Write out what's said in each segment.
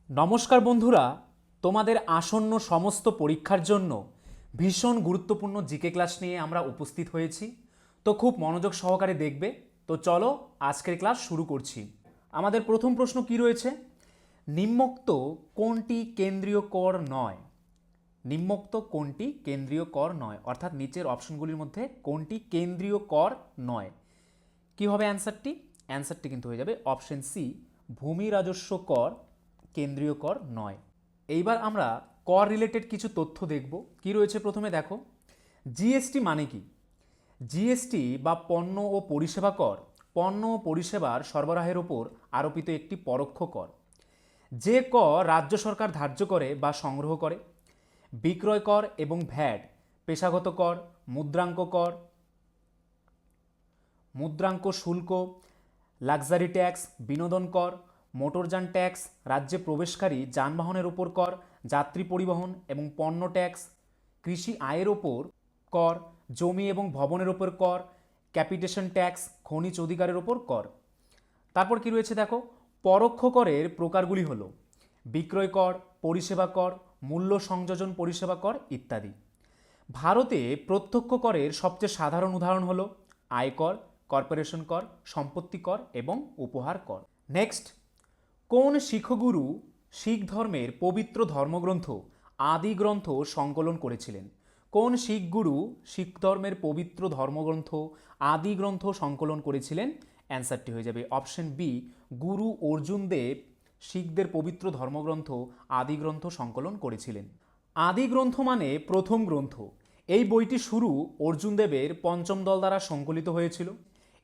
নমস্কার বন্ধুরা, তোমাদের আসন্ন সমস্ত পরীক্ষার জন্য ভীষণ গুরুত্বপূর্ণ জিকে ক্লাস নিয়ে আমরা উপস্থিত হয়েছি। তো খুব মনোযোগ সহকারে দেখবে। তো চলো আজকের ক্লাস শুরু করছি। আমাদের প্রথম প্রশ্ন কি রয়েছে? নিম্নোক্ত কোনটি কেন্দ্রীয় কর নয়? নিম্নোক্ত কোনটি কেন্দ্রীয় কর নয়, অর্থাৎ নিচের অপশনগুলির মধ্যে কোনটি কেন্দ্রীয় কর নয়? কি হবে অ্যান্সারটি? অ্যান্সারটি কিন্তু হয়ে যাবে অপশন সি, ভূমি রাজস্ব কর কেন্দ্রীয় কর নয়। এইবার আমরা কর রিলেটেড কিছু তথ্য দেখব। কি রয়েছে প্রথমে দেখো, জিএসটি মানে কি? জিএসটি বা পণ্য ও পরিষেবা কর পণ্য ও পরিষেবার সরবরাহের ওপর আরোপিত একটি পরোক্ষ কর। যে কর রাজ্য সরকার ধার্য করে বা সংগ্রহ করে। বিক্রয় কর এবং ভ্যাট, পেশাগত কর, মুদ্রাঙ্ক কর, মুদ্রাঙ্ক শুল্ক, লাক্সারি ট্যাক্স, বিনোদন কর, মোটরযান ট্যাক্স, রাজ্যে প্রবেশকারী যানবাহনের ওপর কর, যাত্রী পরিবহন এবং পণ্য ট্যাক্স, কৃষি আয়ের ওপর কর, জমি এবং ভবনের ওপর কর, ক্যাপিটেশন ট্যাক্স, খনিজ অধিকারের ওপর কর। তারপর কি রয়েছে দেখো, পরোক্ষ করের প্রকারগুলি হলো বিক্রয় কর, পরিষেবা কর, মূল্য সংযোজন পরিষেবা কর ইত্যাদি। ভারতে প্রত্যক্ষ করের সবচেয়ে সাধারণ উদাহরণ হলো আয়কর, কর্পোরেশন কর, সম্পত্তি কর এবং উপহার কর। নেক্সট, কোন শিখগুরু শিখ ধর্মের পবিত্র ধর্মগ্রন্থ আদি গ্রন্থ সংকলন করেছিলেন? কোন শিখ গুরু শিখ ধর্মের পবিত্র ধর্মগ্রন্থ আদি গ্রন্থ সংকলন করেছিলেন? অ্যান্সারটি হয়ে যাবে অপশন বি, গুরু অর্জুন দেব শিখদের পবিত্র ধর্মগ্রন্থ আদি গ্রন্থ সংকলন করেছিলেন। আদি গ্রন্থ মানে প্রথম গ্রন্থ। এই বইটি শুরু অর্জুন দেবের পঞ্চম দল দ্বারা সংকলিত হয়েছিল।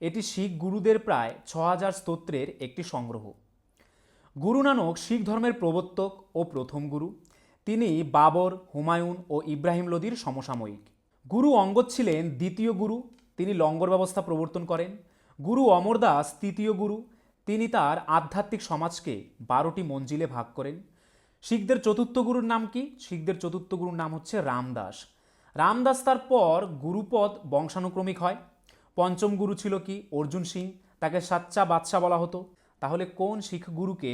এটি শিখ গুরুদের প্রায় ৬,০০০ স্তোত্রের একটি সংগ্রহ। গুরু নানক শিখ ধর্মের প্রবর্তক ও প্রথম গুরু। তিনি বাবর, হুমায়ুন ও ইব্রাহিম লোদির সমসাময়িক। গুরু অঙ্গদ ছিলেন দ্বিতীয় গুরু, তিনি লঙ্গর ব্যবস্থা প্রবর্তন করেন। গুরু অমরদাস তৃতীয় গুরু, তিনি তার আধ্যাত্মিক সমাজকে ১২টি মঞ্জিলে ভাগ করেন। শিখদের চতুর্থ গুরুর নাম কি? শিখদের চতুর্থ গুরুর নাম হচ্ছে রামদাস। রামদাস তার পর গুরুপদ বংশানুক্রমিক হয়। পঞ্চম গুরু ছিল কি? অর্জুন সিং, তাকে সাচ্চা বাদশাহ বলা হতো। তাহলে কোন শিখ গুরুকে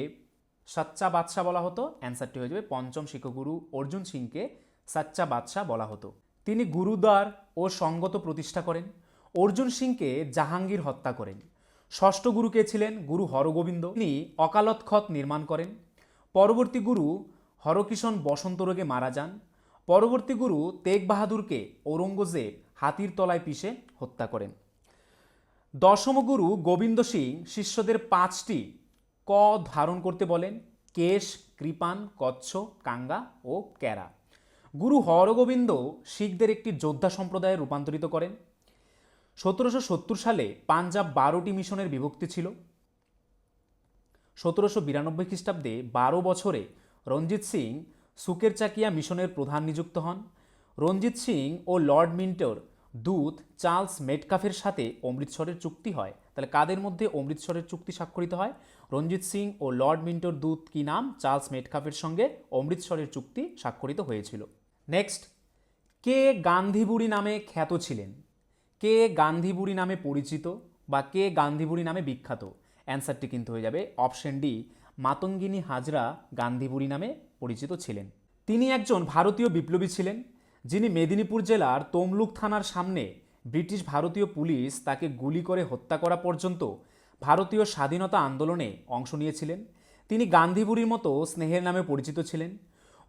সাচ্চা বাদশাহ বলা হতো? অ্যান্সারটি হয়ে যাবে পঞ্চম শিখগুরু অর্জুন সিংকে সাচ্চা বাদশাহ বলা হতো। তিনি গুরুদ্বার ও সঙ্গত প্রতিষ্ঠা করেন। অর্জুন সিংকে জাহাঙ্গীর হত্যা করেন। ষষ্ঠ গুরু কে ছিলেন? গুরু হরগোবিন্দ, তিনি অকালত খত নির্মাণ করেন। পরবর্তী গুরু হরকিষণ বসন্ত রোগে মারা যান। পরবর্তী গুরু তেগ বাহাদুরকে ঔরঙ্গজেব হাতির তলায় পিষে হত্যা করেন। দশম গুরু গোবিন্দ সিং শিষ্যদের ৫টি ক ধারণ করতে বলেন: কেশ, কৃপান, কচ্ছ, কাঙ্গা ও ক্যারা। গুরু হরগোবিন্দ শিখদের একটি যোদ্ধা সম্প্রদায়ে রূপান্তরিত করেন। ১৭৭০ সালে পাঞ্জাব ১২টি মিশনের বিভক্তি ছিল। ১৭৯২ খ্রিস্টাব্দে ১২ বছরে রঞ্জিত সিং সুকের চাকিয়া মিশনের প্রধান নিযুক্ত হন। রঞ্জিত সিং ও লর্ড মিন্টোর দূত চার্লস মেটকাফের সাথে অমৃতসরের চুক্তি হয়। তাহলে কাদের মধ্যে অমৃতসরের চুক্তি স্বাক্ষরিত হয়? রঞ্জিত সিং ও লর্ড মিন্টোর দূত কি নাম? চার্লস মেটকাফের সঙ্গে অমৃতসরের চুক্তি স্বাক্ষরিত হয়েছিল। নেক্সট, কে গান্ধীবুড়ি নামে খ্যাত ছিলেন? কে গান্ধীবুড়ি নামে পরিচিত বা কে গান্ধীবুড়ি নামে বিখ্যাত? অ্যান্সারটি কিন্তু হয়ে যাবে অপশন ডি, মাতঙ্গিনী হাজরা গান্ধীবুড়ি নামে পরিচিত ছিলেন। তিনি একজন ভারতীয় বিপ্লবী ছিলেন, যিনি মেদিনীপুর জেলার তমলুক থানার সামনে ব্রিটিশ ভারতীয় পুলিশ তাকে গুলি করে হত্যা করা পর্যন্ত ভারতীয় স্বাধীনতা আন্দোলনে অংশ নিয়েছিলেন। তিনি গান্ধীবুড়ির মতো স্নেহের নামে পরিচিত ছিলেন।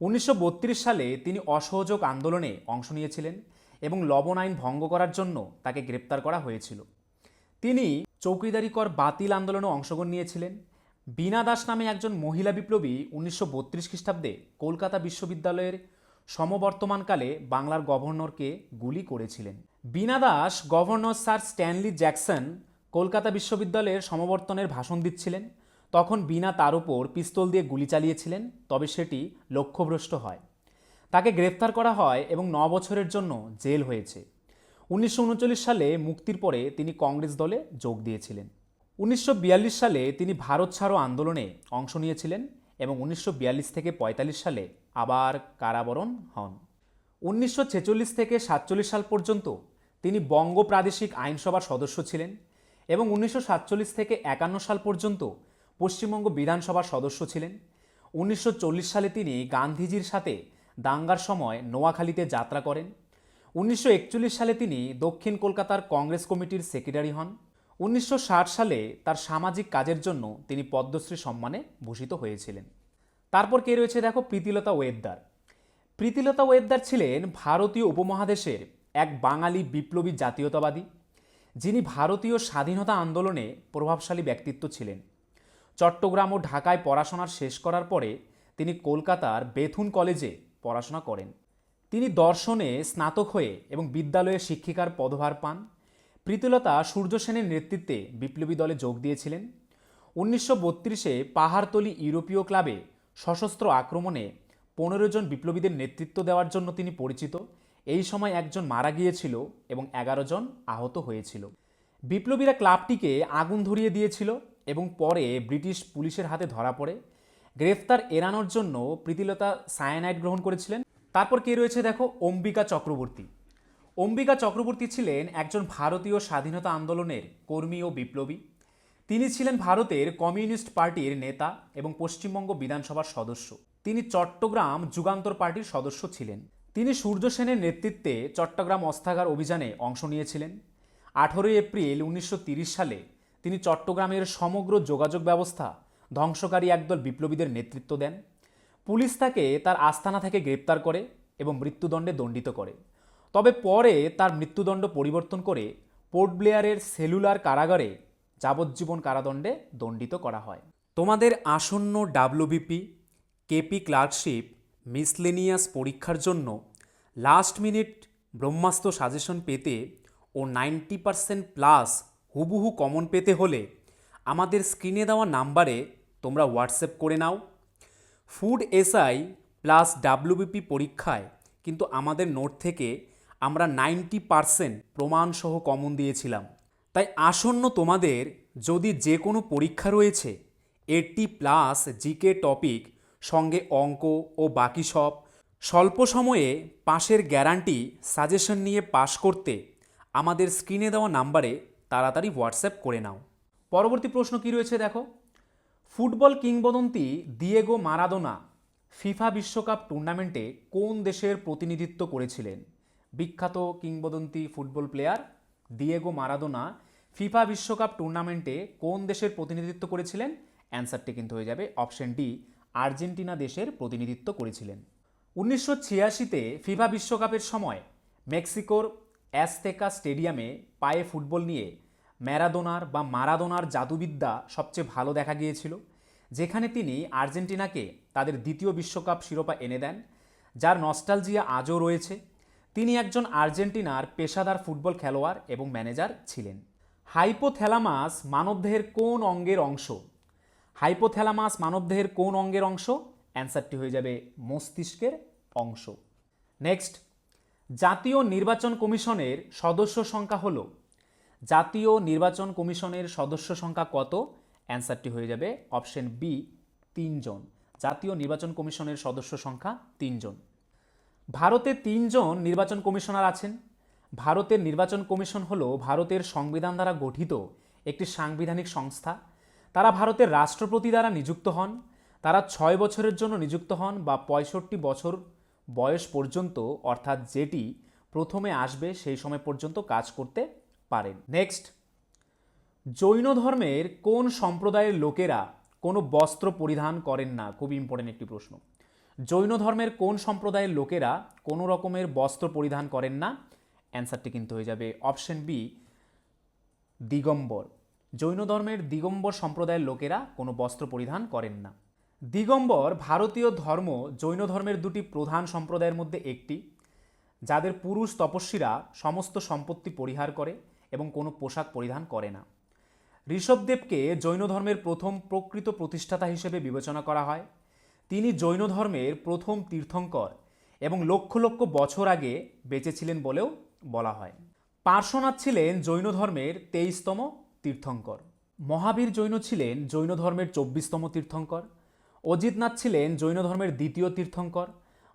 ১৯৩২ সালে তিনি অসহযোগ আন্দোলনে অংশ নিয়েছিলেন এবং লবণ আইন ভঙ্গ করার জন্য তাকে গ্রেপ্তার করা হয়েছিল। তিনি চৌকিদারি কর বাতিল আন্দোলনে অংশগ্রহণ নিয়েছিলেন। বীণা দাস নামে একজন মহিলা বিপ্লবী ১৯৩২ খ্রিস্টাব্দে কলকাতা বিশ্ববিদ্যালয়ের সমবর্তমানকালে বাংলার গভর্নরকে গুলি করেছিলেন। Bina Das governor sir Stanley Jackson Kolkata বিশ্ববিদ্যালয়ের সমাবর্তনের ভাষণ দিচ্ছিলেন। তখন বীণা তার উপর পিস্তল দিয়ে গুলি চালিয়েছিলেন, তবে সেটি লক্ষ্যভ্রষ্ট হয়। তাকে গ্রেফতার করা হয় এবং ৯ বছরের জন্য জেল হয়েছে। ১৯৩৯ সালে মুক্তির পরে তিনি কংগ্রেস দলে যোগ দিয়েছিলেন। ১৯৪২ সালে তিনি ভারত ছাড়ো আন্দোলনে অংশ নিয়েছিলেন এবং ১৯৪২ থেকে ৪৫ সালে আবার কারাবরণ হন। ১৯৪৬ থেকে ৪৭ সাল পর্যন্ত তিনি বঙ্গ প্রাদেশিক আইনসভার সদস্য ছিলেন এবং ১৯৪৭ থেকে ৫১ সাল পর্যন্ত পশ্চিমবঙ্গ বিধানসভার সদস্য ছিলেন। 1940 সালে তিনি গান্ধীজির সাথে দাঙ্গার সময় নোয়াখালীতে যাত্রা করেন। 1941 সালে তিনি দক্ষিণ কলকাতার কংগ্রেস কমিটির সেক্রেটারি হন। 1960 সালে তার সামাজিক কাজের জন্য তিনি পদ্মশ্রী সম্মানে ভূষিত হয়েছিলেন। তারপর কে রয়েছে দেখো, প্রীতিলতা ওয়েদ্দার। প্রীতিলতা ওয়েদ্দার ছিলেন ভারতীয় উপমহাদেশের এক বাঙালি বিপ্লবী জাতীয়তাবাদী, যিনি ভারতীয় স্বাধীনতা আন্দোলনে প্রভাবশালী ব্যক্তিত্ব ছিলেন। চট্টগ্রাম ও ঢাকায় পড়াশোনা শেষ করার পরে তিনি কলকাতার বেথুন কলেজে পড়াশোনা করেন। তিনি দর্শনে স্নাতক হয়ে এবং বিদ্যালয়ে শিক্ষিকার পদভার পান। প্রীতিলতা সূর্য সেনের নেতৃত্বে বিপ্লবী দলে যোগ দিয়েছিলেন। 1932-এ পাহাড়তলি ইউরোপীয় ক্লাবে সশস্ত্র আক্রমণে 15 জন বিপ্লবীদের নেতৃত্ব দেওয়ার জন্য তিনি পরিচিত। এই সময় একজন মারা গিয়েছিল এবং 11 জন আহত হয়েছিল। বিপ্লবীরা ক্লাবটিকে আগুন ধরিয়ে দিয়েছিল এবং পরে ব্রিটিশ পুলিশের হাতে ধরা পড়ে। গ্রেফতার এড়ানোর জন্য প্রীতিলতা সায়ানাইড গ্রহণ করেছিলেন। তারপর কে রয়েছে দেখো, অম্বিকা চক্রবর্তী। অম্বিকা চক্রবর্তী ছিলেন একজন ভারতীয় স্বাধীনতা আন্দোলনের কর্মী ও বিপ্লবী। তিনি ছিলেন ভারতের কমিউনিস্ট পার্টির নেতা এবং পশ্চিমবঙ্গ বিধানসভার সদস্য। তিনি চট্টগ্রাম যুগান্তর পার্টির সদস্য ছিলেন। তিনি সূর্য সেনের নেতৃত্বে চট্টগ্রাম অস্ত্রাগার অভিযানে অংশ নিয়েছিলেন। 18 এপ্রিল 1930 সালে তিনি চট্টগ্রামের সমগ্র যোগাযোগ ব্যবস্থা ধ্বংসকারী একদল বিপ্লবীদের নেতৃত্ব দেন। পুলিশ তাকে তার আস্তানা থেকে গ্রেপ্তার করে এবং মৃত্যুদণ্ডে দণ্ডিত করে। তবে পরে তার মৃত্যুদণ্ড পরিবর্তন করে পোর্ট ব্লেয়ারের সেলুলার কারাগারে যাবজ্জীবন কারাদণ্ডে দণ্ডিত করা হয়। তোমাদের আসন্ন ডাব্লিউবিপি, কেপি ক্লার্কশিপ, মিসলেনিয়াস পরীক্ষার জন্য লাস্ট মিনিট ব্রহ্মাস্ত্র সাজেশন পেতে ও 90% প্লাস হুবহু কমন পেতে হলে আমাদের স্ক্রিনে দেওয়া নাম্বারে তোমরা হোয়াটসঅ্যাপ করে নাও। ফুড এসআই প্লাস ডাব্লিউবিপি পরীক্ষায় কিন্তু আমাদের নোট থেকে আমরা 90% প্রমাণসহ কমন দিয়েছিলাম। তাই আসন্ন তোমাদের যদি যে কোনো পরীক্ষা রয়েছে 80+ জিকে টপিক সঙ্গে অঙ্ক ও বাকি সব, স্বল্প সময়ে পাশের গ্যারান্টি সাজেশন নিয়ে পাশ করতে আমাদের স্ক্রিনে দেওয়া নাম্বারে তাড়াতাড়ি হোয়াটসঅ্যাপ করে নাও। পরবর্তী প্রশ্ন কি রয়েছে দেখো, ফুটবল কিংবদন্তি দিয়েগো মারাদোনা ফিফা বিশ্বকাপ টুর্নামেন্টে কোন দেশের প্রতিনিধিত্ব করেছিলেন? বিখ্যাত কিংবদন্তি football player Diego Maradona FIFA বিশ্বকাপ টুর্নামেন্টে কোন দেশের প্রতিনিধিত্ব করেছিলেন? অ্যান্সারটি কিন্তু হয়ে যাবে অপশন ডি, আর্জেন্টিনা দেশের প্রতিনিধিত্ব করেছিলেন। 1986-তে ফিফা বিশ্বকাপের সময় মেক্সিকোর অ্যাজতেকা স্টেডিয়ামে পায়ে ফুটবল নিয়ে মারাদোনার জাদুবিদ্যা সবচেয়ে ভালো দেখা গিয়েছিল, যেখানে তিনি আর্জেন্টিনাকে তাদের দ্বিতীয় বিশ্বকাপ শিরোপা এনে দেন, যার নস্টালজিয়া আজও রয়েছে। তিনি একজন আর্জেন্টিনার পেশাদার ফুটবল খেলোয়াড় এবং ম্যানেজার ছিলেন। হাইপোথ্যালামাস মানবদেহের কোন অঙ্গের অংশ? হাইপোথ্যালামাস মানবদেহের কোন অঙ্গের অংশ? অ্যান্সারটি হয়ে যাবে মস্তিষ্কের অংশ। নেক্সট, জাতীয় নির্বাচন কমিশনের সদস্য সংখ্যা হলো? জাতীয় নির্বাচন কমিশনের সদস্য সংখ্যা কত? অ্যান্সারটি হয়ে যাবে অপশন বি, 3 জন। জাতীয় নির্বাচন কমিশনের সদস্য সংখ্যা 3 জন। ভারতে 3 জন নির্বাচন কমিশনার আছেন। ভারতের নির্বাচন কমিশন হলো ভারতের সংবিধান দ্বারা গঠিত একটি সাংবিধানিক সংস্থা। তারা ভারতের রাষ্ট্রপতি দ্বারা নিযুক্ত হন। তারা 6 বছরের জন্য নিযুক্ত হন বা 65 বছর বয়স পর্যন্ত, অর্থাৎ যেটি প্রথমে আসবে সেই সময় পর্যন্ত কাজ করতে পারেন। নেক্সট, জৈন ধর্মের কোন সম্প্রদায়ের লোকেরা কোনো বস্ত্র পরিধান করেন না? খুব ইম্পর্টেন্ট একটি প্রশ্ন। জৈন ধর্মের কোন সম্প্রদায়ের লোকেরা কোনো রকমের বস্ত্র পরিধান করেন না? অ্যান্সারটি কিন্তু হয়ে যাবে অপশন বি, দিগম্বর। জৈন ধর্মের দিগম্বর সম্প্রদায়ের লোকেরা কোনো বস্ত্র পরিধান করেন না। দিগম্বর ভারতীয় ধর্ম জৈন ধর্মের দুটি প্রধান সম্প্রদায়ের মধ্যে একটি, যাদের পুরুষ তপস্বীরা সমস্ত সম্পত্তি পরিহার করে এবং কোনো পোশাক পরিধান করে না। ঋষভদেবকে জৈন ধর্মের প্রথম প্রকৃত প্রতিষ্ঠাতা হিসেবে বিবেচনা করা হয়। তিনি জৈন ধর্মের প্রথম তীর্থঙ্কর এবং লক্ষ লক্ষ বছর আগে বেঁচেছিলেন বলেও বলা হয়। পার্শ্বনাথ ছিলেন জৈন ধর্মের 23তম তীর্থঙ্কর। মহাবীর জৈন ছিলেন জৈন ধর্মের 24তম তীর্থঙ্কর। অজিতনাথ ছিলেন জৈন ধর্মের 2য় তীর্থঙ্কর।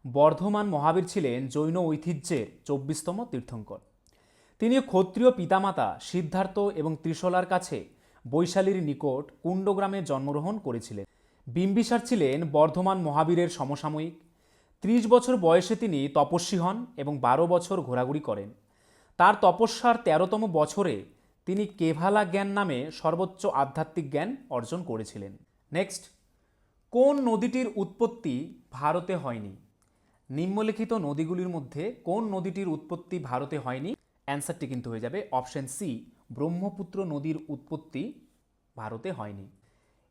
বর্ধমান মহাবীর ছিলেন জৈন ঐতিহ্যের 24তম তীর্থঙ্কর। তিনি ক্ষত্রিয় পিতামাতা সিদ্ধার্থ এবং ত্রিশলার কাছে বৈশালীর নিকট কুণ্ডগ্রামে জন্মগ্রহণ করেছিলেন। বিম্বিসার ছিলেন বর্ধমান মহাবীরের সমসাময়িক। 30 বছর বয়সে তিনি তপস্বী হন এবং 12 বছর ঘোরাঘুরি করেন। তার তপস্যার 13তম বছরে তিনি কেভালা জ্ঞান নামে সর্বোচ্চ আধ্যাত্মিক জ্ঞান অর্জন করেছিলেন। নেক্সট, কোন নদীটির উৎপত্তি ভারতে হয়নি? নিম্নলিখিত নদীগুলির মধ্যে কোন নদীটির উৎপত্তি ভারতে হয়নি? অ্যান্সারটি কিন্তু হয়ে যাবে অপশন সি, ব্রহ্মপুত্র নদীর উৎপত্তি ভারতে হয়নি।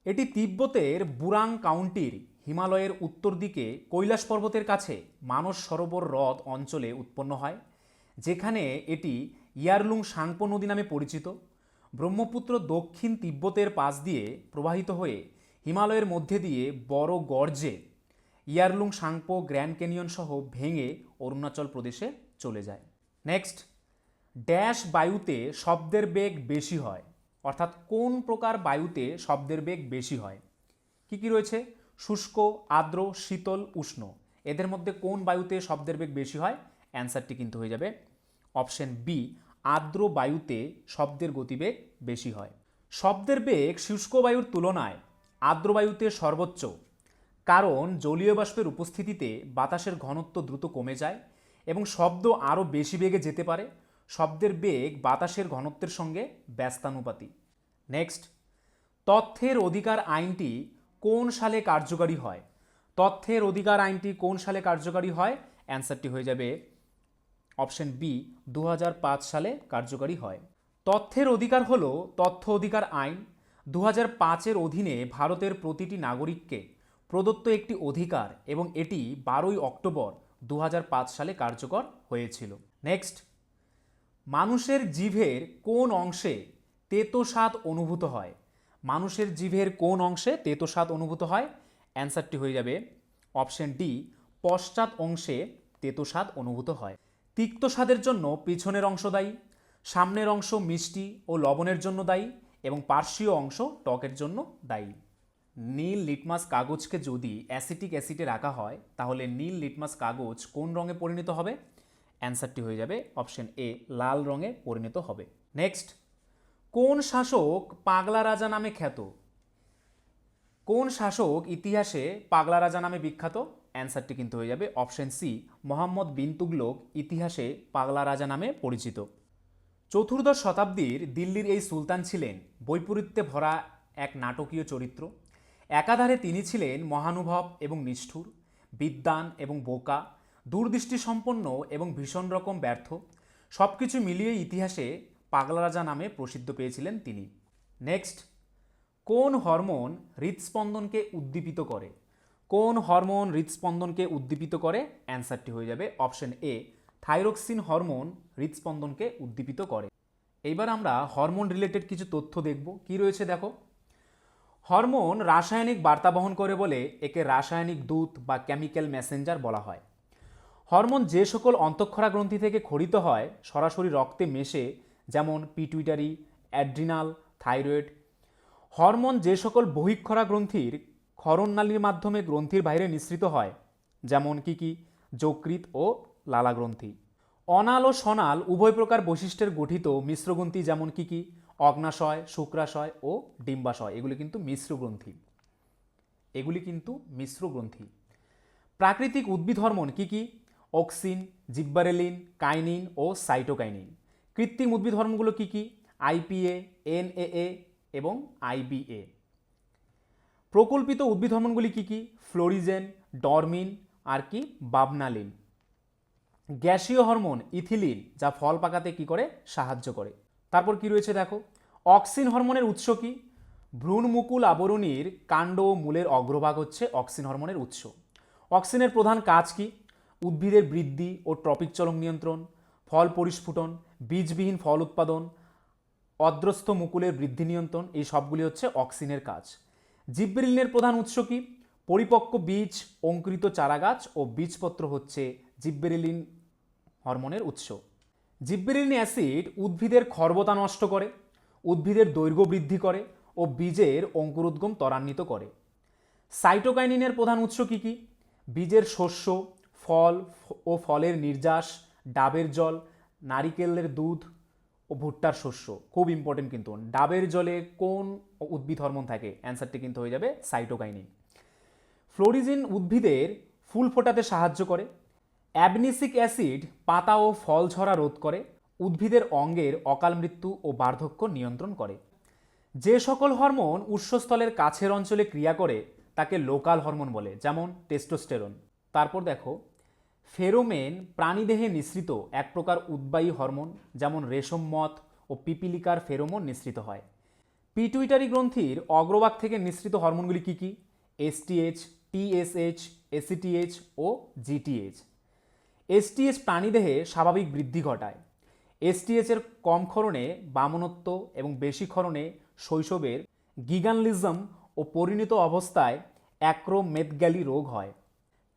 এটি তিব্বতের বুরাং কাউন্টির হিমালয়ের উত্তর দিকে কৈলাস পর্বতের কাছে মানস সরোবর হ্রদ অঞ্চলে উৎপন্ন হয়, যেখানে এটি ইয়ারলুং সাংপো নদী নামে পরিচিত। ব্রহ্মপুত্র দক্ষিণ তিব্বতের পাশ দিয়ে প্রবাহিত হয়ে হিমালয়ের মধ্যে দিয়ে বড় গর্জে ইয়ারলুং সাংপো গ্র্যান্ড ক্যানিয়ন সহ ভেঙে অরুণাচল প্রদেশে চলে যায়। নেক্সট, ড্যাশ বায়ুতে শব্দের বেগ বেশি হয়, অর্থাৎ কোন প্রকার বায়ুতে শব্দের বেগ বেশি হয়? কি কি রয়েছে? শুষ্ক, আর্দ্র, শীতল, উষ্ণ। এদের মধ্যে কোন বায়ুতে শব্দের বেগ বেশি হয়? অ্যান্সারটি কিন্তু হয়ে যাবে অপশন বি, আর্দ্র বায়ুতে শব্দের গতিবেগ বেশি হয়। শব্দের বেগ শুষ্ক বায়ুর তুলনায় আর্দ্র বায়ুতে সর্বোচ্চ, কারণ জলীয় বাষ্পের উপস্থিতিতে বাতাসের ঘনত্ব দ্রুত কমে যায় এবং শব্দ আরও বেশি বেগে যেতে পারে। শব্দের বেগ বাতাসের ঘনত্বের সঙ্গে ব্যস্তানুপাতী। নেক্সট, তথ্যের অধিকার আইনটি কোন সালে কার্যকারী হয়? তথ্যের অধিকার আইনটি কোন সালে কার্যকারী হয়? অ্যান্সারটি হয়ে যাবে অপশন বি, 2005 সালে কার্যকারী হয়। তথ্যের অধিকার হল তথ্য অধিকার আইন 2005-এর অধীনে ভারতের প্রতিটি নাগরিককে প্রদত্ত একটি অধিকার এবং এটি 12ই অক্টোবর 2005 সালে কার্যকর হয়েছিল। নেক্সট, মানুষের জিভের কোন অংশে তেতো স্বাদ অনুভূত হয়? মানুষের জিভের কোন অংশে তেতো স্বাদ অনুভূত হয়? অ্যান্সারটি হয়ে যাবে অপশন ডি, পশ্চাৎ অংশে তেতো স্বাদ অনুভূত হয়। তিক্ত স্বাদের জন্য পিছনের অংশ দায়ী, সামনের অংশ মিষ্টি ও লবণের জন্য দায়ী এবং পার্শ্বীয় অংশ টকের জন্য দায়ী। নীল লিটমাস কাগজকে যদি অ্যাসিটিক অ্যাসিডে রাখা হয় তাহলে নীল লিটমাস কাগজ কোন রঙে পরিণত হবে? অ্যান্সারটি হয়ে যাবে অপশন এ, লাল রঙে পরিণত হবে। নেক্সট, কোন শাসক পাগলা রাজা নামে খ্যাত? কোন শাসক ইতিহাসে পাগলা রাজা নামে বিখ্যাত? অ্যান্সারটি কিন্তু হয়ে যাবে অপশন সি, মোহাম্মদ বিন তুগলক ইতিহাসে পাগলা রাজা নামে পরিচিত। চতুর্দশ শতাব্দীর দিল্লির এই সুলতান ছিলেন বৈপরীত্যে ভরা এক নাটকীয় চরিত্র। একাধারে তিনি ছিলেন মহানুভব এবং নিষ্ঠুর, বিদ্বান এবং বোকা, দূরদৃষ্টিসম্পন্ন এবং ভীষণ রকম ব্যর্থ। সব কিছু মিলিয়ে ইতিহাসে পাগলা রাজা নামে প্রসিদ্ধ পেয়েছিলেন তিনি। নেক্সট, কোন হরমোন হৃদস্পন্দনকে উদ্দীপিত করে? কোন হরমোন হৃদস্পন্দনকে উদ্দীপিত করে? অ্যান্সারটি হয়ে যাবে অপশন এ, থাইরক্সিন হরমোন হৃদস্পন্দনকে উদ্দীপিত করে। এইবার আমরা হরমোন রিলেটেড কিছু তথ্য দেখব। কি রয়েছে দেখো। হরমোন রাসায়নিক বার্তা বহন করে বলে একে রাসায়নিক দূত বা কেমিক্যাল মেসেঞ্জার বলা হয়। হরমোন যে সকল অন্তঃক্ষরা গ্রন্থি থেকে ক্ষরিত হয় সরাসরি রক্তে মেশে, যেমন পিটুইটারি, অ্যাড্রিনাল, থাইরয়েড। হরমোন যে সকল বহিঃক্ষরা গ্রন্থির ক্ষরণনালীর মাধ্যমে গ্রন্থির বাইরে নিঃসৃত হয়, যেমন কি যকৃৎ ও লালা গ্রন্থি। অনাল ও সনাল উভয় প্রকার বৈশিষ্ট্যের গঠিত মিশ্রগ্রন্থি, যেমন কি অগ্নাশয়, শুক্রাশয় ও ডিম্বাশয়। এগুলি কিন্তু মিশ্র গ্রন্থি। প্রাকৃতিক উদ্ভিদ হরমোন কি? অক্সিন, জিব্বারেলিন, কাইনিন ও সাইটোকাইনিন। কৃত্রিম উদ্ভিদ হরমোনগুলো কি? আইপিএ, এনএএ এবং আইবিএ। প্রকল্পিত উদ্ভিদ হরমোনগুলি কি? ফ্লোরিজেন, ডরমিন আর বাবনালিন। গ্যাসীয় হরমোন ইথিলিন, যা ফল পাকাতে কি করে? সাহায্য করে। তারপর কি রয়েছে দেখো। অক্সিন হরমোনের উৎস কি? ভ্রূণমুকুল আবরণীর কাণ্ড ও মূলের অগ্রভাগ হচ্ছে অক্সিন হরমোনের উৎস। অক্সিনের প্রধান কাজ কি? উদ্ভিদের বৃদ্ধি ও ট্রপিক চলন নিয়ন্ত্রণ, ফল পরিস্ফুটন, বীজবিহীন ফল উৎপাদন, অদ্রস্থ মুকুলের বৃদ্ধি নিয়ন্ত্রণ। এই সবগুলি হচ্ছে অক্সিনের কাজ। জিব্বেরেলিনের প্রধান উৎস কি? পরিপক্ক বীজ, অঙ্কুরিত চারাগাছ ও বীজপত্র হচ্ছে জিব্বেরেলিন হরমোনের উৎস। জিব্বেরেলিন অ্যাসিড উদ্ভিদের খর্বতা নষ্ট করে, উদ্ভিদের দৈর্ঘ্য বৃদ্ধি করে ও বীজের অঙ্কুরোদ্গম ত্বরান্বিত করে। সাইটোকাইনিনের প্রধান উৎস কি? বীজের শস্য, ফল ও ফলের নির্যাস, ডাবের জল, নারিকেলের দুধ ও ভুট্টার শস্য। খুব ইম্পর্টেন্ট কিন্তু। ডাবের জলে কোন উদ্ভিদ হরমোন থাকে? অ্যান্সারটি কিন্তু হয়ে যাবে সাইটোকাইনিন। ফ্লোরিজিন উদ্ভিদের ফুল ফোটাতে সাহায্য করে। অ্যাবনিসিক অ্যাসিড পাতা ও ফল ঝরা রোধ করে। উদ্ভিদের অঙ্গের অকাল মৃত্যু ও বার্ধক্য নিয়ন্ত্রণ করে। যে সকল হরমোন উৎসস্থলের কাছের অঞ্চলে ক্রিয়া করে তাকে লোকাল হরমোন বলে, যেমন টেস্টোস্টেরন। তারপর দেখো, ফেরোমেন প্রাণীদেহে নিঃসৃত এক প্রকার উদ্বায়ী হরমোন, যেমন রেশম মথ ও পিপিলিকার ফেরোমোন নিঃসৃত হয়। পিটুইটারি গ্রন্থির অগ্রভাগ থেকে নিঃসৃত হরমোনগুলি কী কী? এসটিএইচ, টিএসএইচ, এসিটিএইচ ও জিটিএইচ। এসটিএইচ প্রাণীদেহে স্বাভাবিক বৃদ্ধি ঘটায়। এসটিএইচের কম ক্ষরণে বামনত্ব এবং বেশি ক্ষরণে শৈশবের গিগানলিজম ও পরিণত অবস্থায় অ্যাক্রোমেগালি রোগ হয়।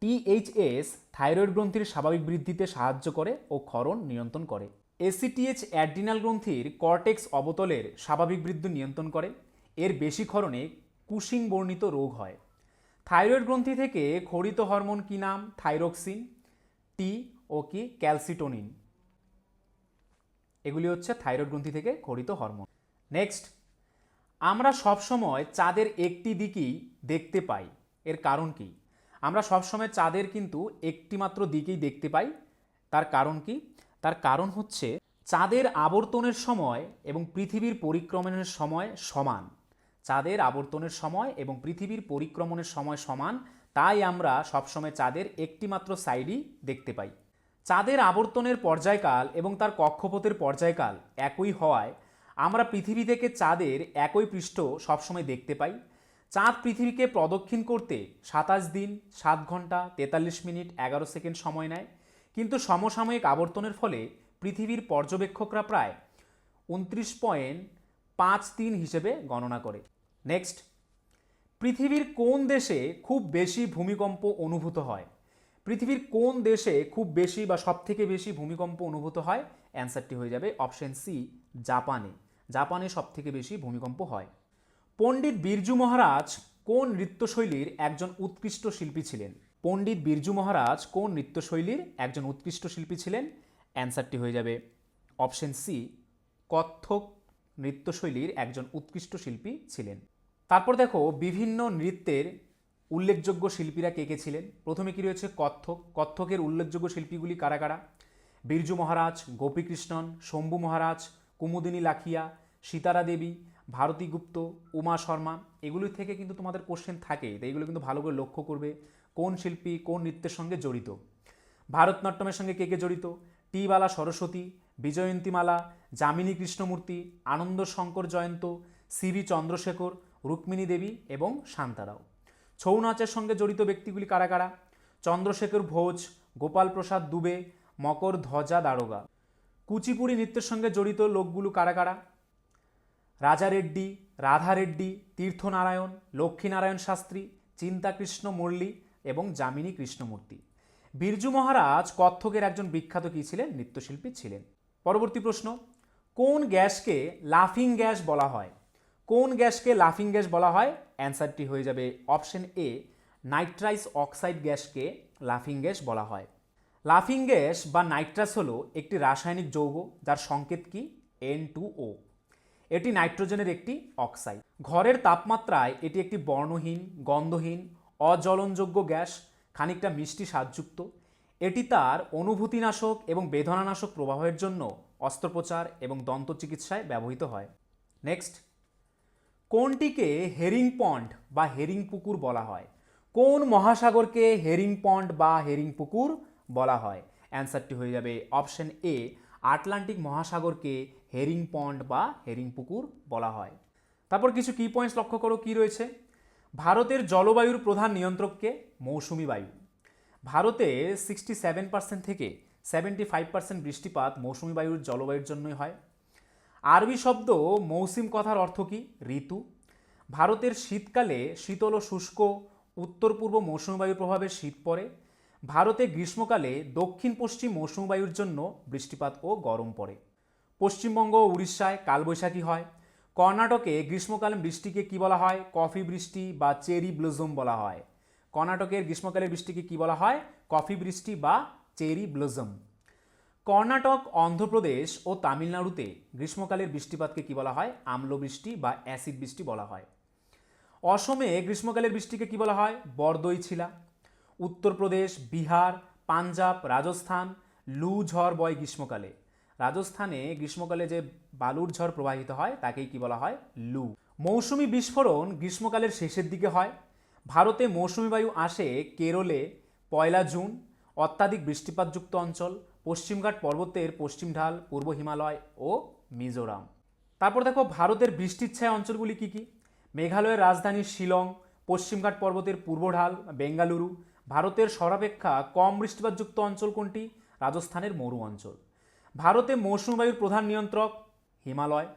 টিএইচএস থাইরয়েড গ্রন্থির স্বাভাবিক বৃদ্ধিতে সাহায্য করে ও ক্ষরণ নিয়ন্ত্রণ করে। এসিটিএইচ অ্যাড্রিনাল গ্রন্থির কর্টেক্স অবতলের স্বাভাবিক বৃদ্ধি নিয়ন্ত্রণ করে। এর বেশি ক্ষরণে কুশিং বর্ণিত রোগ হয়। থাইরয়েড গ্রন্থি থেকে ক্ষরিত হরমোন কি নাম? থাইরক্সিন, টি ও কি ক্যালসিটোনিন। এগুলি হচ্ছে থাইরয়েড গ্রন্থি থেকে ক্ষরিত হরমোন। নেক্সট, আমরা সবসময় চাঁদের একটি দিকই দেখতে পাই, এর কারণ কি? আমরা সবসময় চাঁদের কিন্তু একটি মাত্র দিকেই দেখতে পাই। তার কারণ কি? তার কারণ হচ্ছে চাঁদের আবর্তনের সময় এবং পৃথিবীর পরিক্রমণের সময় সমান। চাঁদের আবর্তনের সময় এবং পৃথিবীর পরিক্রমণের সময় সমান, তাই আমরা সবসময় চাঁদের একটি মাত্র সাইডই দেখতে পাই। চাঁদের আবর্তনের পর্যায়কাল এবং তার কক্ষপথের পর্যায়কাল একই হওয়ায় আমরা পৃথিবী থেকে চাঁদের একই পৃষ্ঠ সবসময় দেখতে পাই। চাঁদ পৃথিবীকে প্রদক্ষিণ করতে 27 দিন 7 ঘন্টা 43 মিনিট 11 সেকেন্ড সময় নেয়, কিন্তু সমসাময়িক আবর্তনের ফলে পৃথিবীর পর্যবেক্ষকরা প্রায় 29.53 হিসেবে গণনা করে। নেক্সট, পৃথিবীর কোন দেশে খুব বেশি ভূমিকম্প অনুভূত হয়? পৃথিবীর কোন দেশে খুব বেশি বা সব থেকে বেশি ভূমিকম্প অনুভূত হয়? অ্যান্সারটি হয়ে যাবে অপশন সি, জাপানে। জাপানে সব থেকে বেশি ভূমিকম্প হয়। পণ্ডিত বিরজু মহারাজ কোন নৃত্যশৈলীর একজন উৎকৃষ্ট শিল্পী ছিলেন? পণ্ডিত বিরজু মহারাজ কোন নৃত্যশৈলীর একজন উৎকৃষ্ট শিল্পী ছিলেন? অ্যান্সারটি হয়ে যাবে অপশন সি, কত্থক নৃত্যশৈলীর একজন উৎকৃষ্ট শিল্পী ছিলেন। তারপর দেখো, বিভিন্ন নৃত্যের উল্লেখযোগ্য শিল্পীরা কে কে ছিলেন। প্রথমে কি রয়েছে? কত্থক। কত্থকের উল্লেখযোগ্য শিল্পীগুলি কারা কারা? বিরজু মহারাজ, গোপীকৃষ্ণন, শম্ভু মহারাজ, কুমুদিনী লাখিয়া, সীতারা দেবী, ভারতী গুপ্ত, উমা শর্মা। এগুলি থেকে কিন্তু তোমাদের কোশ্চেন থাকে, তাই এগুলো কিন্তু ভালো করে লক্ষ্য করবে কোন শিল্পী কোন নৃত্যের সঙ্গে জড়িত। ভারতনাট্যমের সঙ্গে কে কে জড়িত? টি বালা সরস্বতী, বিজয়ন্তীমালা, যামিনী কৃষ্ণমূর্তি, আনন্দ শঙ্কর জয়ন্ত, সিভি চন্দ্রশেখর, রুক্মিণী দেবী এবং শান্তারাও। ছৌ নাচের সঙ্গে জড়িত ব্যক্তিগুলি কারা কারা? চন্দ্রশেখর ভোজ, গোপাল প্রসাদ দুবে, মকর ধ্বজা দারোগা। কুচিপুড়ি নৃত্যের সঙ্গে জড়িত লোকগুলো কারা কারা? রাজা রেড্ডি, রাধা রেড্ডি, তীর্থনারায়ণ, লক্ষ্মীনারায়ণ শাস্ত্রী, চিন্তাকৃষ্ণ মুরলী এবং যামিনী কৃষ্ণমূর্তি। বিরজু মহারাজ কত্থকের একজন বিখ্যাত কী ছিলেন? নৃত্যশিল্পী ছিলেন। পরবর্তী প্রশ্ন, কোন গ্যাসকে লাফিং গ্যাস বলা হয়? কোন গ্যাসকে লাফিং গ্যাস বলা হয়? অ্যান্সারটি হয়ে যাবে অপশন এ, নাইট্রাস অক্সাইড গ্যাসকে লাফিং গ্যাস বলা হয়। লাফিং গ্যাস বা নাইট্রাস হলো একটি রাসায়নিক যৌগ যার সংকেত কি? N2O। এটি নাইট্রোজেনের একটি অক্সাইড। ঘরের তাপমাত্রায় এটি একটি বর্ণহীন, গন্ধহীন, অজ্বলনযোগ্য গ্যাস, খানিকটা মিষ্টি স্বাদযুক্ত। এটি তার অনুভূতিনাশক এবং বেদনানাশক প্রভাবের জন্য অস্ত্রোপচার এবং দন্ত চিকিৎসায় ব্যবহৃত হয়। নেক্সট, কোনটিকে হেরিং পন্ড বা হেরিং পুকুর বলা হয়? কোন মহাসাগরকে হেরিং পন্ড বা হেরিং পুকুর বলা হয়? অ্যান্সারটি হয়ে যাবে অপশন এ, আটলান্টিক মহাসাগরকে হেরিং পন্ড বা হেরিং পুকুর বলা হয়। তারপর কিছু কি পয়েন্টস লক্ষ্য করো কি রয়েছে। ভারতের জলবায়ুর প্রধান নিয়ন্ত্রককে? মৌসুমি বায়ু। ভারতে 67% থেকে 75% বৃষ্টিপাত মৌসুমি বায়ুর জলবায়ুর জন্যই হয়। আরবি শব্দ মৌসিম কথার অর্থ কি? ঋতু। ভারতের শীতকালে শীতল ও শুষ্ক উত্তর পূর্ব মৌসুমি বায়ুর প্রভাবে শীত পড়ে। ভারতে গ্রীষ্মকালে দক্ষিণ পশ্চিম মৌসুমি বায়ুর জন্য বৃষ্টিপাত ও গরম পড়ে। পশ্চিমবঙ্গ ও উড়িষ্যায় কালবৈশাখী হয়। কর্ণাটকে গ্রীষ্মকালীন বৃষ্টিকে কি বলা হয়? কফি বৃষ্টি বা চেরি ব্লজম বলা হয়। কর্ণাটকের গ্রীষ্মকালের বৃষ্টিকে কি বলা হয়? কফি বৃষ্টি বা চেরি ব্লজম। কর্ণাটক, অন্ধ্রপ্রদেশ ও তামিলনাড়ুতে গ্রীষ্মকালের বৃষ্টিপাতকে কি বলা হয়? আম্লবৃষ্টি বা অ্যাসিড বৃষ্টি বলা হয়। অসমে গ্রীষ্মকালের বৃষ্টিকে কি বলা হয়? বরদইছিলা। উত্তরপ্রদেশ, বিহার, পাঞ্জাব, রাজস্থান লু ঝড় বয় গ্রীষ্মকালে। রাজস্থানে গ্রীষ্মকালে যে বালুর ঝড় প্রবাহিত হয় তাকেই কি বলা হয়? লু। মৌসুমি বিস্ফোরণ গ্রীষ্মকালের শেষের দিকে হয়। ভারতে মৌসুমি বায়ু আসে কেরলে 1 জুন। অত্যাধিক বৃষ্টিপাতযুক্ত অঞ্চল পশ্চিমঘাট পর্বতের পশ্চিম ঢাল, পূর্ব হিমালয় ও মিজোরাম। তারপর দেখো ভারতের বৃষ্টির ছায়া অঞ্চলগুলি কি কি? মেঘালয়ের রাজধানী শিলং, পশ্চিমঘাট পর্বতের পূর্ব ঢাল বেঙ্গালুরু। ভারতের সর্বাপেক্ষা কম বৃষ্টিপাতযুক্ত অঞ্চল কোনটি? রাজস্থানের মরু অঞ্চল। ভারতে মৌসুমী বায়ুর প্রধান নিয়ন্ত্রক হিমালয়।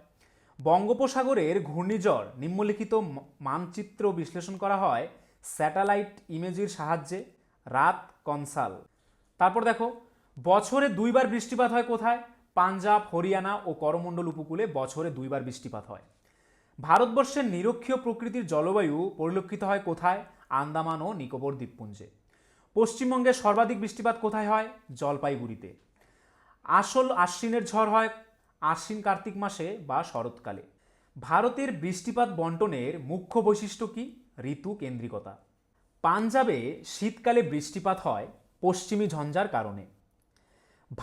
বঙ্গোপসাগরের ঘূর্ণিঝড় নিম্নলিখিত মানচিত্র বিশ্লেষণ করা হয় স্যাটেলাইট ইমেজের সাহায্যে। রাত কনসাল। তারপর দেখো বছরে 2বার বৃষ্টিপাত হয় কোথায়? পাঞ্জাব, হরিয়ানা ও করমণ্ডল উপকূলে বছরে 2বার বৃষ্টিপাত হয়। ভারতবর্ষের নিরক্ষীয় প্রকৃতির জলবায়ু পরিলক্ষিত হয় কোথায়? আন্দামান ও নিকোবর দ্বীপপুঞ্জে। পশ্চিমবঙ্গে সর্বাধিক বৃষ্টিপাত কোথায় হয়? জলপাইগুড়িতে। আসল আশ্বিনের ঝড় হয় আশ্বিন কার্তিক মাসে বা শরৎকালে। ভারতের বৃষ্টিপাত বন্টনের মুখ্য বৈশিষ্ট্য কি? ঋতু কেন্দ্রিকতা। পাঞ্জাবে শীতকালে বৃষ্টিপাত হয় পশ্চিমী ঝঞ্ঝার কারণে।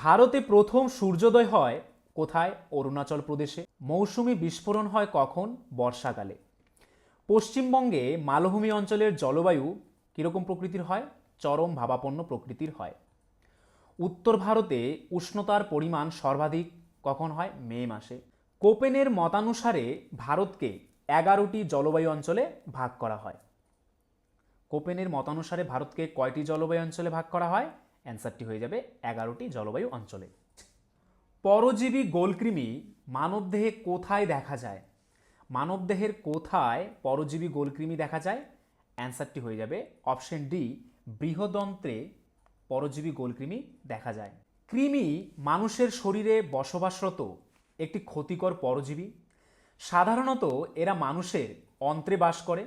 ভারতে প্রথম সূর্যোদয় হয় কোথায়? অরুণাচল প্রদেশে। মৌসুমি বিস্ফোরণ হয় কখন? বর্ষাকালে। পশ্চিমবঙ্গে মালভূমি অঞ্চলের জলবায়ু কীরকম প্রকৃতির হয়? চরম ভাবাপন্ন প্রকৃতির হয়। উত্তর ভারতে উষ্ণতার পরিমাণ সর্বাধিক কখন হয়? মে মাসে। কোপেনের মতানুসারে ভারতকে 11টি জলবায়ু অঞ্চলে ভাগ করা হয়। কোপেনের মতানুসারে ভারতকে কয়টি জলবায়ু অঞ্চলে ভাগ করা হয়? অ্যান্সারটি হয়ে যাবে 11টি জলবায়ু অঞ্চলে। পরজীবী গোলকৃমি মানবদেহে কোথায় দেখা যায়? মানবদেহের কোথায় পরজীবী গোলকৃমি দেখা যায়? অ্যান্সারটি হয়ে যাবে অপশন ডি, বৃহদন্ত্রে পরজীবী গোলকৃমি দেখা যায়। কৃমি মানুষের শরীরে বসবাসরত একটি ক্ষতিকর পরজীবী। সাধারণত এরা মানুষের অন্ত্রে বাস করে,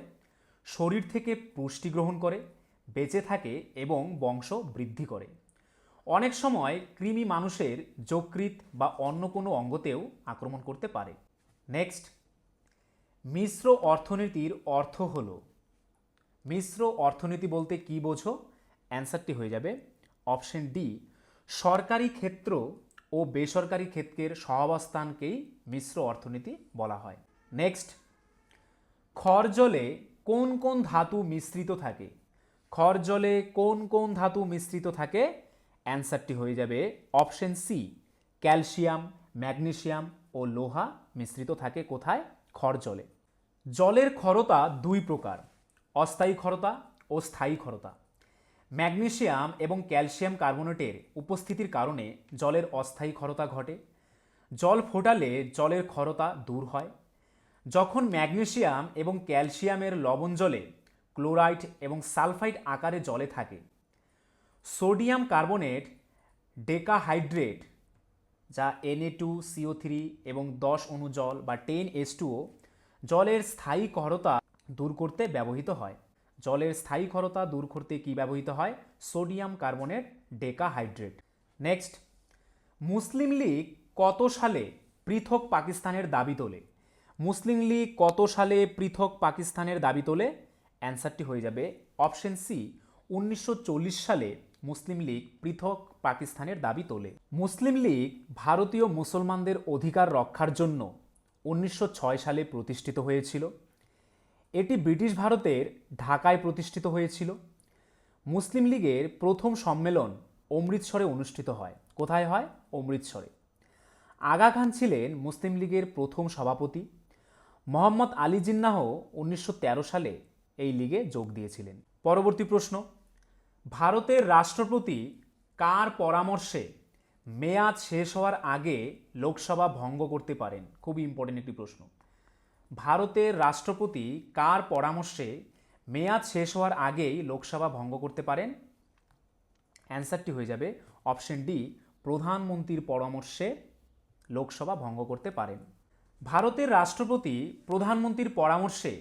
শরীর থেকে পুষ্টি গ্রহণ করে, বেঁচে থাকে এবং বংশ বৃদ্ধি করে। অনেক সময় কৃমি মানুষের যকৃৎ বা অন্য কোনো অঙ্গতেও আক্রমণ করতে পারে। নেক্সট, মিশ্র অর্থনীতির অর্থ হলো। মিশ্র অর্থনীতি বলতে কি বোঝো? অ্যান্সারটি হয়ে যাবে অপশন ডি, সরকারি ক্ষেত্র ও বেসরকারি ক্ষেত্রের সহাবস্থানকেই মিশ্র অর্থনীতি বলা হয়। নেক্সট, খর জলে কোন কোন ধাতু মিশ্রিত থাকে? খর জলে কোন কোন ধাতু মিশ্রিত থাকে? অ্যান্সারটি হয়ে যাবে অপশন সি, ক্যালসিয়াম, ম্যাগনেসিয়াম ও লোহা মিশ্রিত থাকে কোথায়? খর জলে। জলের ক্ষরতা 2 প্রকার, অস্থায়ী ক্ষরতা ও স্থায়ী ক্ষরতা। ম্যাগনেসিয়াম এবং ক্যালসিয়াম কার্বনেটের উপস্থিতির কারণে জলের অস্থায়ী ক্ষরতা ঘটে। জল ফোটালে জলের ক্ষরতা দূর হয়। যখন ম্যাগনেসিয়াম এবং ক্যালসিয়ামের লবণ জলে ক্লোরাইড এবং সালফাইড আকারে জলে থাকে, সোডিয়াম কার্বনেট ডেকাহাইড্রেট যা Na2CO3 এবং 10 অণু জল বা 10H2O জলের স্থায়ী ক্ষরতা দূর করতে ব্যবহৃত হয়। জলের স্থায়ী ক্ষরতা দূর করতে কি ব্যবহৃত হয়? Sodium carbonate decahydrate. Next, Muslim League কত সালে পৃথক পাকিস্তানের দাবি তোলে? মুসলিম লীগ কত সালে পৃথক পাকিস্তানের দাবি তোলে? অ্যান্সারটি হয়ে যাবে অপশন সি, 1940 সালে মুসলিম লীগ পৃথক পাকিস্তানের দাবি তোলে। মুসলিম লীগ ভারতীয় মুসলমানদের অধিকার রক্ষার জন্য 1906 সালে প্রতিষ্ঠিত হয়েছিল। এটি ব্রিটিশ ভারতের ঢাকায় প্রতিষ্ঠিত হয়েছিল। মুসলিম লীগের প্রথম সম্মেলন অমৃতসরে অনুষ্ঠিত হয়। কোথায় হয়? অমৃতসরে। আগা খান ছিলেন মুসলিম লীগের প্রথম সভাপতি। মোহাম্মদ আলী জিন্নাহ 1913 সালে এই লীগে যোগ দিয়েছিলেন। পরবর্তী প্রশ্ন, ভারতের রাষ্ট্রপতি কার পরামর্শে মেয়াদ শেষ হওয়ার আগে লোকসভা ভঙ্গ করতে পারেন? খুবই ইম্পর্টেন্ট একটি প্রশ্ন। ভারতের রাষ্ট্রপতি কার পরামর্শে মেয়াদ শেষ হওয়ার আগেই লোকসভা ভঙ্গ করতে পারেন? অ্যান্সারটি হয়ে যাবে অপশন ডি, প্রধানমন্ত্রীর পরামর্শে লোকসভা ভঙ্গ করতে পারেন। ভারতের রাষ্ট্রপতি প্রধানমন্ত্রীর পরামর্শে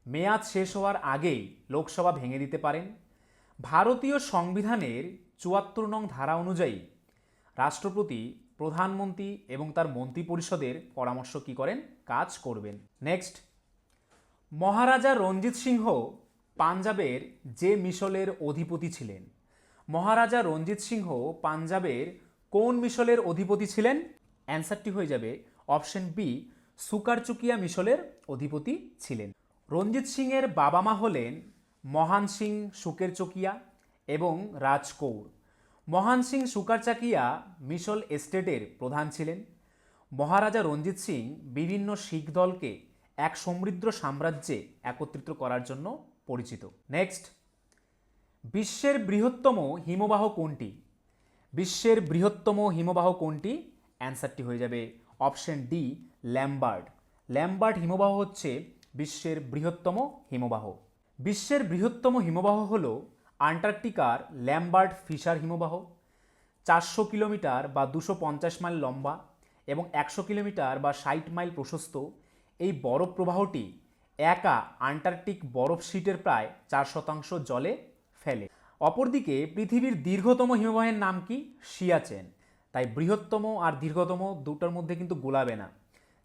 মেয়াদ শেষ হওয়ার আগেই লোকসভা ভেঙে দিতে পারেন। ভারতীয় সংবিধানের 74 নং ধারা অনুযায়ী রাষ্ট্রপতি প্রধানমন্ত্রী এবং তার মন্ত্রিপরিষদের পরামর্শ কি করেন? কাজ করবেন। নেক্সট, মহারাজা রঞ্জিত সিংহ পাঞ্জাবের যে মিশলের অধিপতি ছিলেন? মহারাজা রঞ্জিত সিংহ পাঞ্জাবের কোন মিশলের অধিপতি ছিলেন? অ্যান্সারটি হয়ে যাবে অপশন বি, সুকারচুকিয়া মিশলের অধিপতি ছিলেন। রঞ্জিত সিংয়ের বাবা মা হলেন মহান সিং সুকেরচকিয়া এবং রাজকৌর। মহান সিং সুকারচাকিয়া মিশল এস্টেটের প্রধান ছিলেন। মহারাজা রঞ্জিত সিং বিভিন্ন শিখ দলকে এক সমৃদ্ধ সাম্রাজ্যে একত্রিত করার জন্য পরিচিত। নেক্সট, বিশ্বের বৃহত্তম হিমবাহ কোনটি? বিশ্বের বৃহত্তম হিমবাহ কোনটি? অ্যান্সারটি হয়ে যাবে অপশন ডি, ল্যাম্বার্ট। ল্যাম্বার্ট হিমবাহ হচ্ছে বিশ্বের বৃহত্তম হিমবাহ। বিশ্বের বৃহত্তম হিমবাহ হল আন্টার্কটিকার ল্যাম্বার্ট ফিশার হিমবাহ। 400 কিলোমিটার বা 250 মাইল লম্বা এবং 100 কিলোমিটার বা 60 মাইল প্রশস্ত এই বরফ প্রবাহটি একা আন্টার্কটিক বরফ শীটের প্রায় 4% জলে ফেলে। অপরদিকে পৃথিবীর দীর্ঘতম হিমবাহের নাম কি? সিয়াচেন। তাই বৃহত্তম আর দীর্ঘতম দুটোর মধ্যে কিন্তু গোলাবে না।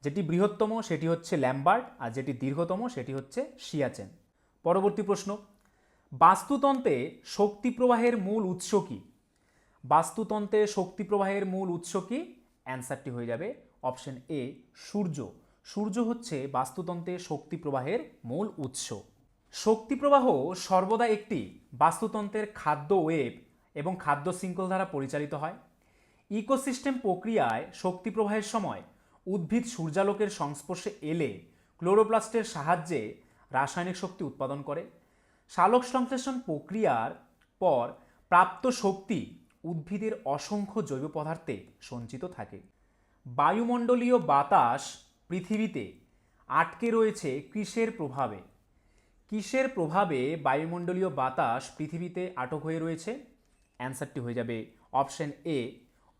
যেটি বৃহত্তম সেটি হচ্ছে ল্যাম্বার্ট, আর যেটি দীর্ঘতম সেটি হচ্ছে সিয়াচেন। পরবর্তী প্রশ্ন, বাস্তুতন্ত্রে শক্তি প্রবাহের মূল উৎস কি? বাস্তুতন্ত্রে শক্তি প্রবাহের মূল উৎস কি? অ্যান্সারটি হয়ে যাবে অপশন এ, সূর্য। সূর্য হচ্ছে বাস্তুতন্ত্রে শক্তি প্রবাহের মূল উৎস। শক্তি প্রবাহ সর্বদা একটি বাস্তুতন্ত্রের খাদ্য ওয়েব এবং খাদ্য শৃঙ্খল দ্বারা পরিচালিত হয়। ইকোসিস্টেম প্রক্রিয়ায় শক্তি প্রবাহের সময় উদ্ভিদ সূর্যালোকের সংস্পর্শে এলে ক্লোরোপ্লাস্টের সাহায্যে রাসায়নিক শক্তি উৎপাদন করে। সালোক সংশ্লেষণ প্রক্রিয়ার পর প্রাপ্ত শক্তি উদ্ভিদের অসংখ্য জৈব পদার্থে সঞ্চিত থাকে। বায়ুমণ্ডলীয় বাতাস পৃথিবীতে আটকে রয়েছে কিসের প্রভাবে? কিসের প্রভাবে বায়ুমণ্ডলীয় বাতাস পৃথিবীতে আটক হয়ে রয়েছে? অ্যান্সারটি হয়ে যাবে অপশন এ,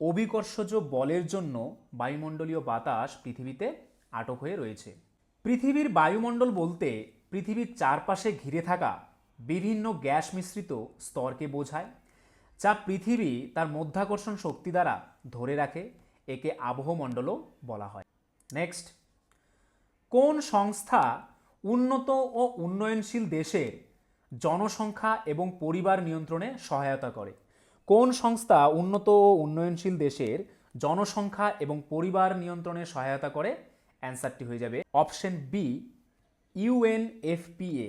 অভিকর্ষজ বলের জন্য বায়ুমণ্ডলীয় বাতাস পৃথিবীতে আটক হয়ে রয়েছে। পৃথিবীর বায়ুমণ্ডল বলতে পৃথিবীর চারপাশে ঘিরে থাকা বিভিন্ন গ্যাস মিশ্রিত স্তরকে বোঝায়, যা পৃথিবী তার মধ্যাকর্ষণ শক্তি দ্বারা ধরে রাখে। একে আবহমণ্ডলও বলা হয়। নেক্সট, কোন সংস্থা উন্নত ও উন্নয়নশীল দেশের জনসংখ্যা এবং পরিবার নিয়ন্ত্রণে সহায়তা করে? কোন সংস্থা উন্নত ও উন্নয়নশীল দেশের জনসংখ্যা এবং পরিবার নিয়ন্ত্রণে সহায়তা করে? অ্যান্সারটি হয়ে যাবে অপশন বি, ইউএনএফপিএ।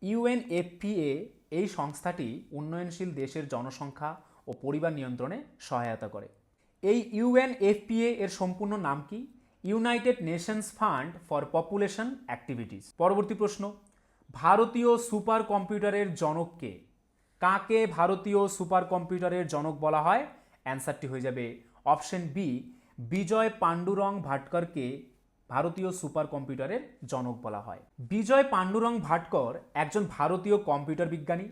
ইউএনএফপিএ এই সংস্থাটি উন্নয়নশীল দেশের জনসংখ্যা ও পরিবার নিয়ন্ত্রণে সহায়তা করে। এই ইউএনএফপিএ এর সম্পূর্ণ নাম কি? United Nations fund for population activities. পরবর্তী প্রশ্ন, ভারতীয় সুপার কম্পিউটারের জনক কে? কাকে ভারতীয় সুপার কম্পিউটারের জনক বলা হয়? অ্যান্সারটি হয়ে যাবে অপশন বি, বিজয় পাণ্ডুরং ভাটকরকে ভারতীয় সুপার কম্পিউটারের জনক বলা হয়। বিজয় পাণ্ডুরং ভাটকর একজন ভারতীয় কম্পিউটার বিজ্ঞানী,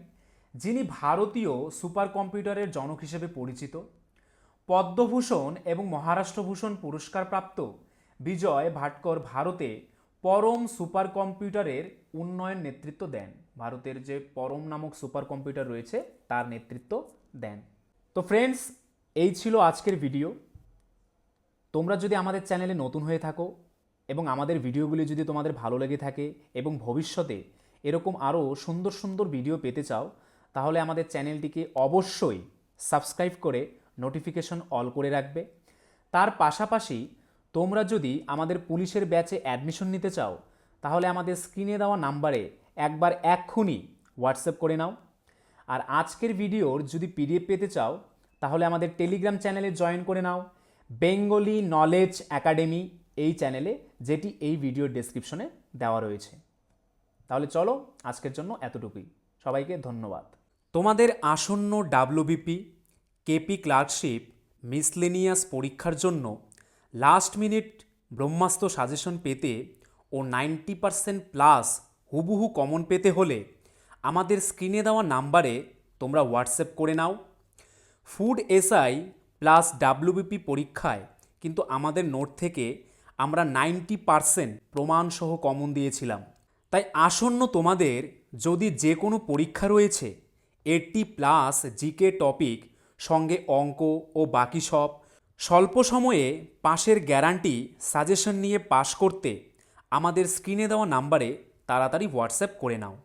যিনি ভারতীয় সুপার কম্পিউটারের জনক হিসেবে পরিচিত। পদ্মভূষণ এবং মহারাষ্ট্রভূষণ পুরস্কারপ্রাপ্ত বিজয় ভাটকর ভারতে পরম সুপার কম্পিউটারের উন্নয়ন নেতৃত্ব দেন। ভারতের যে পরম নামক সুপার কম্পিউটার রয়েছে তার নেতৃত্ব দেন। তো ফ্রেন্ডস, এই ছিল আজকের ভিডিও। তোমরা যদি আমাদের চ্যানেলে নতুন হয়ে থাকো এবং আমাদের ভিডিওগুলি যদি তোমাদের ভালো লেগে থাকে এবং ভবিষ্যতে এরকম আরও সুন্দর সুন্দর ভিডিও পেতে চাও, তাহলে আমাদের চ্যানেলটিকে অবশ্যই সাবস্ক্রাইব করে নোটিফিকেশন অল করে রাখবে। তার পাশাপাশি তোমরা যদি আমাদের পুলিশের ব্যাচে অ্যাডমিশন নিতে চাও, তাহলে আমাদের স্ক্রিনে দেওয়া নাম্বারে একবার এক্ষুনি হোয়াটসঅ্যাপ করে নাও। আর আজকের ভিডিওর যদি পিডিএফ পেতে চাও, তাহলে আমাদের টেলিগ্রাম চ্যানেলে জয়েন করে নাও, বেঙ্গলি নলেজ একাডেমি এই চ্যানেলে, যেটি এই ভিডিওর ডেসক্রিপশনে দেওয়া রয়েছে। তাহলে চলো, আজকের জন্য এতটুকুই। সবাইকে ধন্যবাদ। তোমাদের আসন্ন ডাব্লিউবিপি, কেপি ক্লার্কশিপ, মিসলেনিয়াস পরীক্ষার জন্য লাস্ট মিনিট ব্রহ্মাস্ত্র সাজেশন পেতে ও 90% প্লাস হুবহু কমন পেতে হলে আমাদের স্ক্রিনে দেওয়া নাম্বারে তোমরা হোয়াটসঅ্যাপ করে নাও। ফুড এসআই প্লাস ডাব্লিউবিপি পরীক্ষায় কিন্তু আমাদের নোট থেকে আমরা 90% প্রমাণসহ কমন দিয়েছিলাম। তাই আসন্ন তোমাদের যদি যে কোনো পরীক্ষা রয়েছে, 80+ জিকে টপিক সঙ্গে অঙ্ক ও বাকি সব, স্বল্প সময়ে পাশের গ্যারান্টি সাজেশন নিয়ে পাশ করতে আমাদের স্ক্রিনে দেওয়া নাম্বারে তাড়াতাড়ি হোয়াটসঅ্যাপ করে নাও।